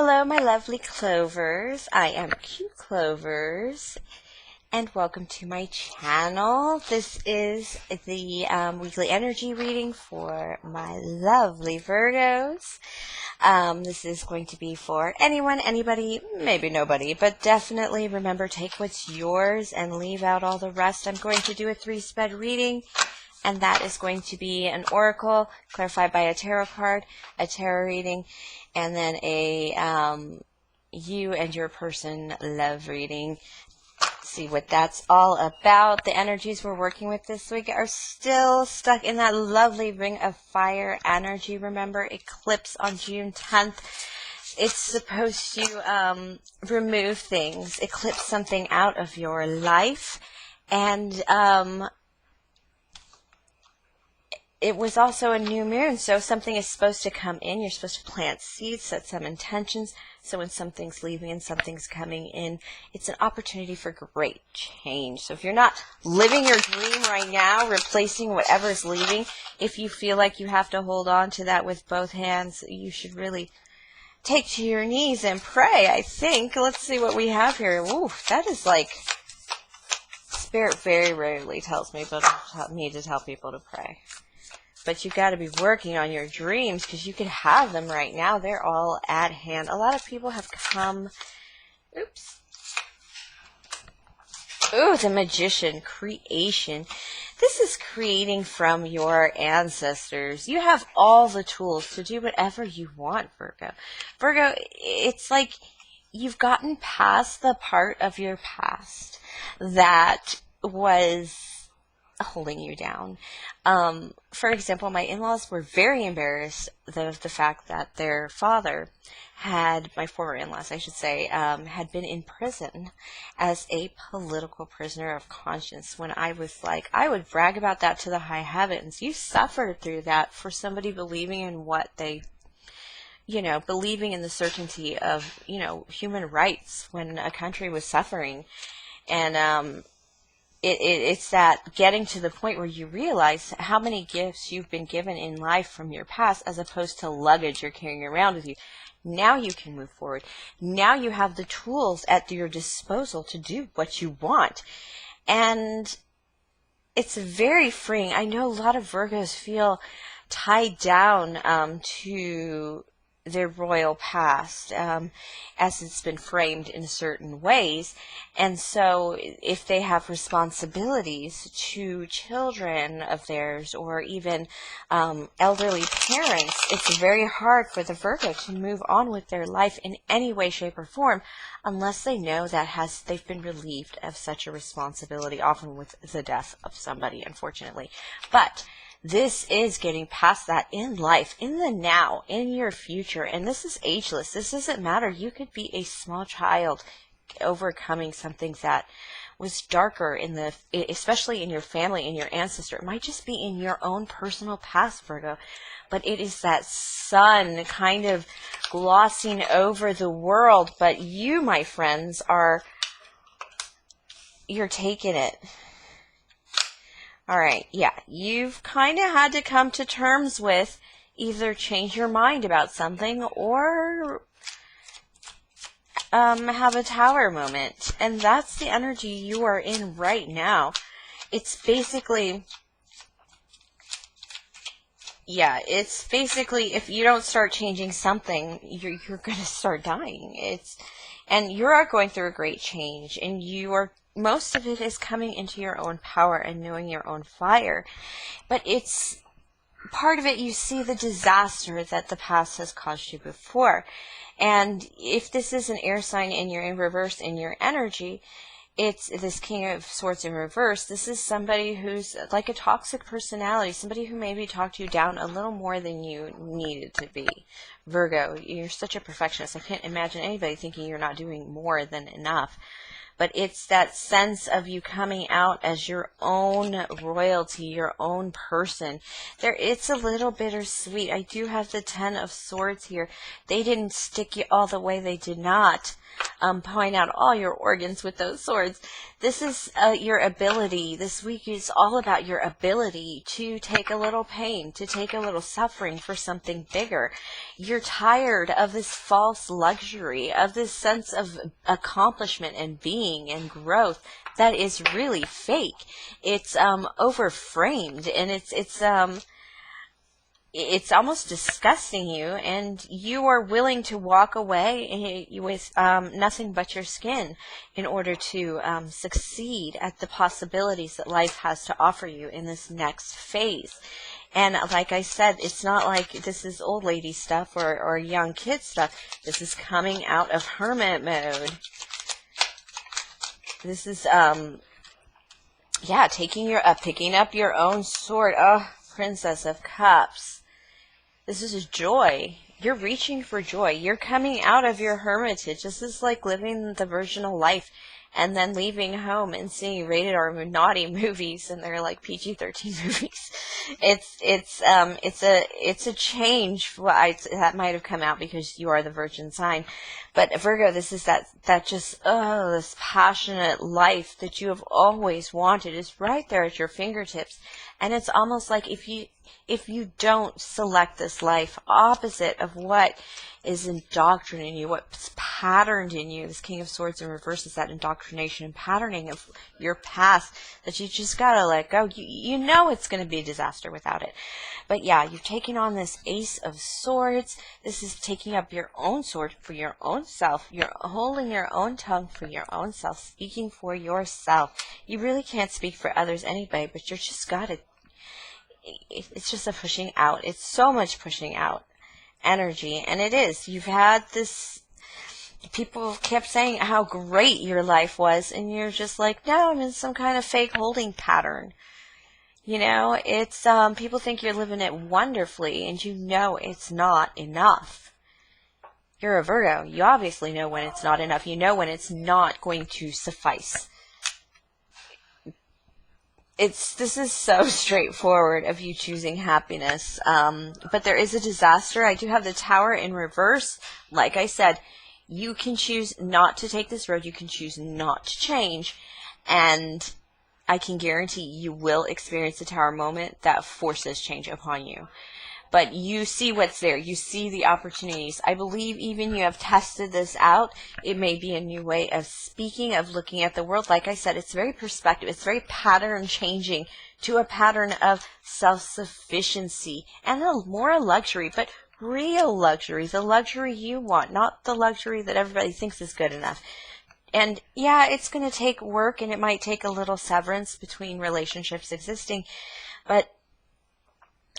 Hello, my lovely Clovers. I am Q Clovers, and welcome to my channel. This is the weekly energy reading for my lovely Virgos. This is going to be for anyone, anybody, maybe nobody, but definitely remember, take what's yours and leave out all the rest. I'm going to do a 3-spread reading, and that is going to be an oracle clarified by a tarot card, a tarot reading, and then a you and your person love reading. See what that's all about. The energies we're working with this week are still stuck in that lovely ring of fire energy. Remember, eclipse on June 10th. It's supposed to remove things, eclipse something out of your life. And it was also a new moon, so something is supposed to come in. You're supposed to plant seeds, set some intentions. So when something's leaving and something's coming in, it's an opportunity for great change. So if you're not living your dream right now, replacing whatever's leaving, if you feel like you have to hold on to that with both hands, you should really take to your knees and pray, I think. Let's see what we have here. Ooh, that is like, Spirit very rarely tells me, but me to tell people to pray. But you got to be working on your dreams because you could have them right now. They're all at hand. A lot of people have come. Oops. Ooh, the Magician, creation. This is creating from your ancestors. You have all the tools to do whatever you want, Virgo. Virgo, it's like you've gotten past the part of your past that was holding you down. For example, my in-laws were very embarrassed of the fact that their father my former in-laws, I should say, had been in prison as a political prisoner of conscience. When I was like, I would brag about that to the high heavens. You suffered through that for somebody believing in what they, believing in the certainty of, human rights when a country was suffering. And, it's that getting to the point where you realize how many gifts you've been given in life from your past as opposed to luggage you're carrying around with you. Now you can move forward. Now you have the tools at your disposal to do what you want. And it's very freeing. I know a lot of Virgos feel tied down to their royal past as it's been framed in certain ways. And so if they have responsibilities to children of theirs or even elderly parents, it's very hard for the Virgo to move on with their life in any way, shape, or form unless they know that they've been relieved of such a responsibility, often with the death of somebody, unfortunately. But this is getting past that in life, in the now, in your future. And this is ageless. This doesn't matter. You could be a small child overcoming something that was darker especially in your family, in your ancestor. It might just be in your own personal past, Virgo. But it is that sun kind of glossing over the world. But you, my friends, you're taking it. All right, yeah, you've kind of had to come to terms with either change your mind about something or have a tower moment. And that's the energy you are in right now. It's basically, if you don't start changing something, you're going to start dying. And you are going through a great change, and most of it is coming into your own power and knowing your own fire. But it's part of it, you see the disaster that the past has caused you before. And if this is an air sign and you're in reverse in your energy, it's this King of Swords in reverse. This is somebody who's like a toxic personality, somebody who maybe talked you down a little more than you needed to be. Virgo, you're such a perfectionist. I can't imagine anybody thinking you're not doing more than enough. but it's that sense of you coming out as your own royalty, your own person. It's a little bittersweet. I do have the Ten of Swords here. They didn't stick you all the way. They did not point out all your organs with those swords. This is your ability. This week is all about your ability to take a little pain, to take a little suffering for something bigger. You're tired of this false luxury, of this sense of accomplishment and being and growth that is really fake. It's overframed, and it's almost disgusting you, and you are willing to walk away with nothing but your skin in order to succeed at the possibilities that life has to offer you in this next phase. And like I said, it's not like this is old lady stuff or young kid stuff. This is coming out of hermit mode. This is picking up your own sword. Oh, Princess of Cups. This is joy. You're reaching for joy. You're coming out of your hermitage. This is like living the virginal life and then leaving home and seeing rated R naughty movies, and they're like PG-13 movies. It's a change. That might have come out because you are the virgin sign. But Virgo, this is that just, this passionate life that you have always wanted is right there at your fingertips. And it's almost like if you don't select this life opposite of what is indoctrinating you, what's patterned in you, this King of Swords in reverse is that indoctrination and patterning of your past that you just gotta let go. You know it's going to be a disaster without it. But yeah, you're taking on this Ace of Swords. This is taking up your own sword for your own self. You're holding your own tongue for your own self, speaking for yourself. You really can't speak for others anyway, but you're just gotta, it's just a pushing out. It's so much pushing out energy, and it is. You've had this, people kept saying how great your life was, and you're just like, no, I'm in some kind of fake holding pattern. You know, it's, people think you're living it wonderfully, and you know it's not enough. You're a Virgo. You obviously know when it's not enough. You know when it's not going to suffice. This is so straightforward of you choosing happiness. But there is a disaster. I do have the Tower in reverse. Like I said, you can choose not to take this road. You can choose not to change. And I can guarantee you will experience the Tower moment that forces change upon you. But you see what's there. You see the opportunities. I believe even you have tested this out. It may be a new way of speaking, of looking at the world. Like I said, it's very perspective. It's very pattern changing to a pattern of self-sufficiency and more luxury, but real luxury. The luxury you want, not the luxury that everybody thinks is good enough. And yeah, it's going to take work, and it might take a little severance between relationships existing, but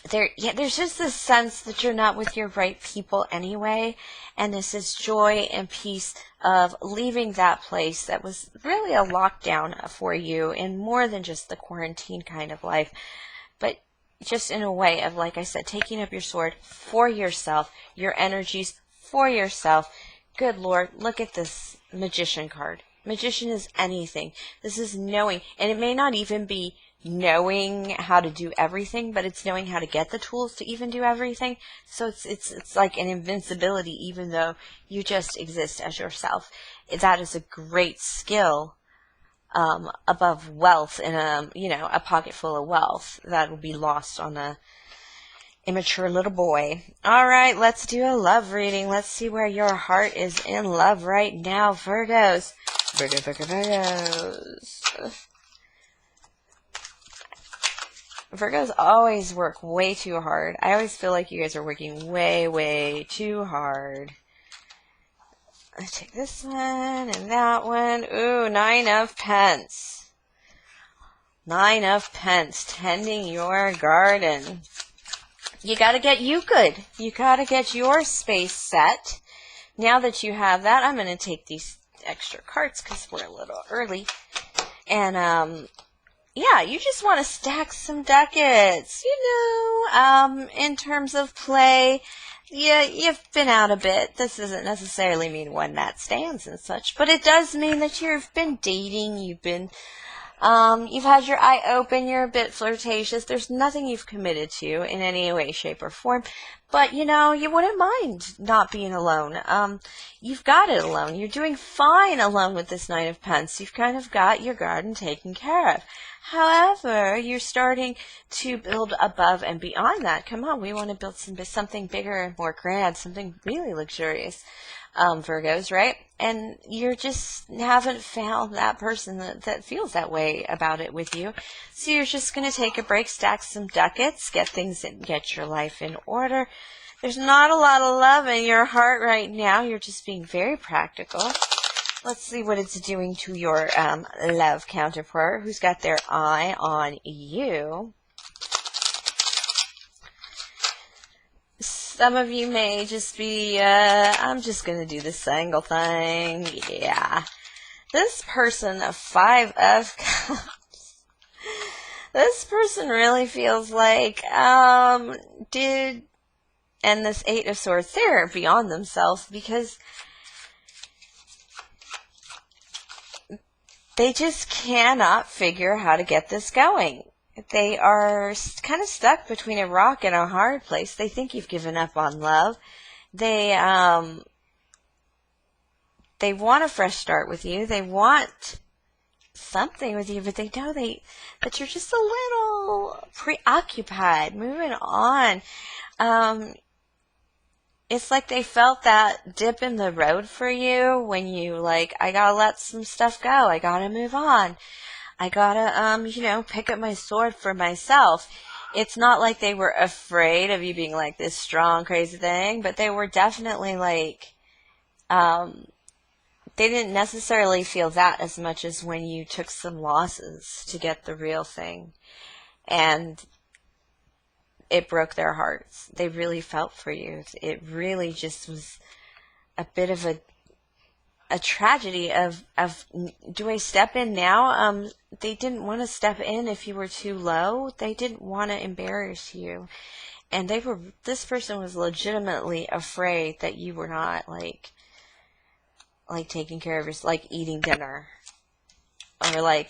there's just this sense that you're not with your right people anyway, and this is joy and peace of leaving that place that was really a lockdown for you in more than just the quarantine kind of life, but just in a way of, like I said, taking up your sword for yourself, your energies for yourself. Good Lord, look at this Magician card. Magician is anything. This is knowing, and it may not even be knowing how to do everything, but it's knowing how to get the tools to even do everything. So it's like an invincibility, even though you just exist as yourself. That is a great skill, above wealth in a pocket full of wealth that will be lost on a immature little boy. All right, let's do a love reading. Let's see where your heart is in love right now, Virgos. Virgos. Virgos always work way too hard. I always feel like you guys are working way, way too hard. I take this one and that one. Ooh, 9 of Pence. 9 of Pence, tending your garden. You gotta get you good. You gotta get your space set. Now that you have that, I'm gonna take these extra cards because we're a little early. And, yeah, you just want to stack some ducats, in terms of play. Yeah, you've been out a bit. This doesn't necessarily mean one night stands and such, but it does mean that you've been dating, you've had your eye open, you're a bit flirtatious. There's nothing you've committed to in any way, shape, or form. But, you wouldn't mind not being alone. You've got it alone. You're doing fine alone with this Knight of Pentacles. You've kind of got your garden taken care of. However, you're starting to build above and beyond that. Come on, we want to build something bigger and more grand, something really luxurious. Virgos, right? And you just haven't found that person that feels that way about it with you. So you're just going to take a break, stack some ducats, get your life in order. There's not a lot of love in your heart right now. You're just being very practical. Let's see what it's doing to your love counterpart who's got their eye on you. Some of you may just be, I'm just going to do the single thing. Yeah. This person, a 5 of Cups, this person really feels like, and this 8 of Swords, they're beyond themselves because they just cannot figure how to get this going. They are kind of stuck between a rock and a hard place. They think you've given up on love. They want a fresh start with you. They want something with you, but they know that you're just a little preoccupied. Moving on. It's like they felt that dip in the road for you when you I gotta let some stuff go. I gotta move on. I gotta, pick up my sword for myself. It's not like they were afraid of you being like this strong, crazy thing, but they were definitely they didn't necessarily feel that as much as when you took some losses to get the real thing. And it broke their hearts. They really felt for you. It really just was a bit of a tragedy of do I step in now? They didn't want to step in if you were too low. They didn't want to embarrass you. And this person was legitimately afraid that you were not taking care of yourself, like eating dinner. Or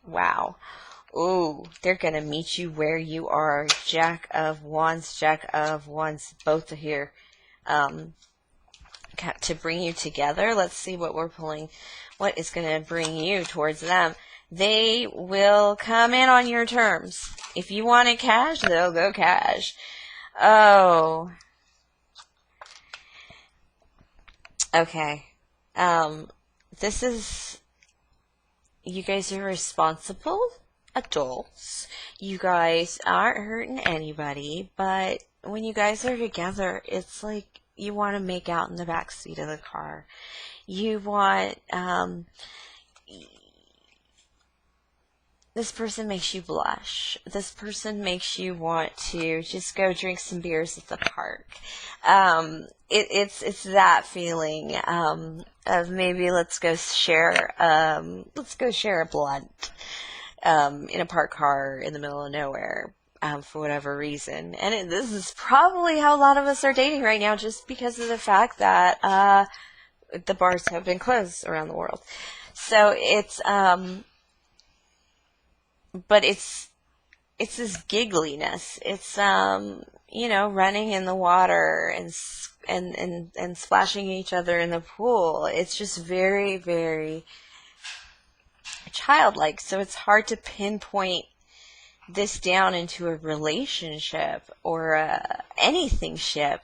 wow. Ooh, they're going to meet you where you are. Jack of Wands, both are here. To bring you together. Let's see what we're pulling. What is going to bring you towards them? They will come in on your terms. If you want it cash, they'll go cash. Oh. Okay. This is... You guys are responsible adults. You guys aren't hurting anybody, but when you guys are together, it's like you want to make out in the back seat of the car. You want, this person makes you blush. This person makes you want to just go drink some beers at the park. It's that feeling, of maybe let's go share a blunt, in a parked car in the middle of nowhere. For whatever reason. And this is probably how a lot of us are dating right now, just because of the fact that the bars have been closed around the world. So it's, but it's this giggliness. It's, running in the water and splashing each other in the pool. It's just very, very childlike. So it's hard to pinpoint this down into a relationship or anything ship,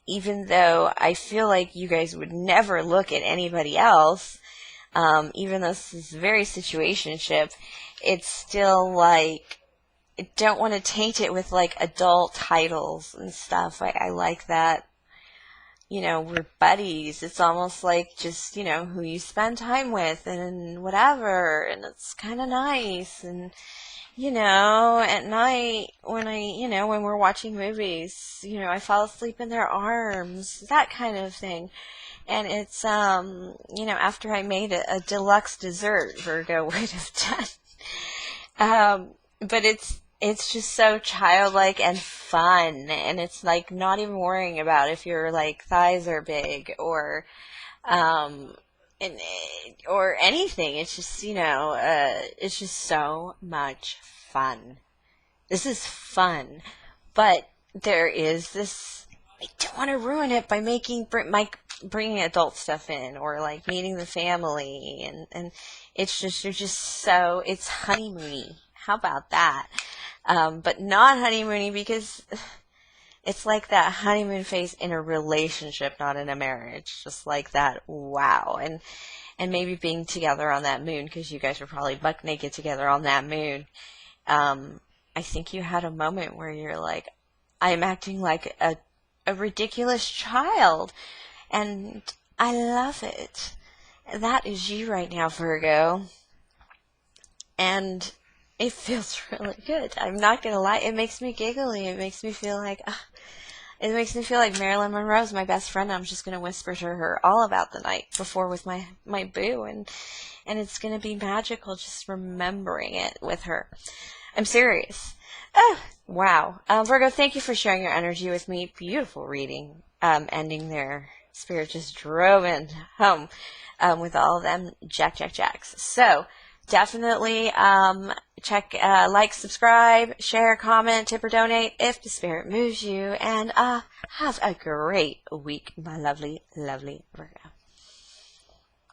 even though I feel like you guys would never look at anybody else, even though this is very situationship. It's still I don't want to taint it with adult titles and stuff. I like that, we're buddies. It's almost like just, who you spend time with and whatever, and it's kind of nice. And at night when when we're watching movies, I fall asleep in their arms, that kind of thing. And it's, after I made a deluxe dessert, Virgo would have done. But it's it's just so childlike and fun, and it's like not even worrying about if your like thighs are big um and, or anything. It's just, it's just so much fun. This is fun, but there is this. I don't want to ruin it by bringing adult stuff in, or like meeting the family, and it's just, you're just so, it's honeymoony. How about that? But not honeymoony, because it's like that honeymoon phase in a relationship, not in a marriage. Just like that, wow. And maybe being together on that moon, because you guys were probably buck naked together on that moon. I think you had a moment where you're like, I'm acting like a ridiculous child, and I love it. That is you right now, Virgo. And it feels really good. I'm not gonna lie. It makes me giggly. It makes me feel like, Marilyn Monroe's my best friend. I'm just gonna whisper to her all about the night before with my boo, and it's gonna be magical just remembering it with her. I'm serious. Oh, wow. Virgo, thank you for sharing your energy with me. Beautiful reading. Ending there. Spirit just drove in home with all of them jacks. So, definitely check, like, subscribe, share, comment, tip, or donate if the spirit moves you. And have a great week, my lovely, lovely Virgo.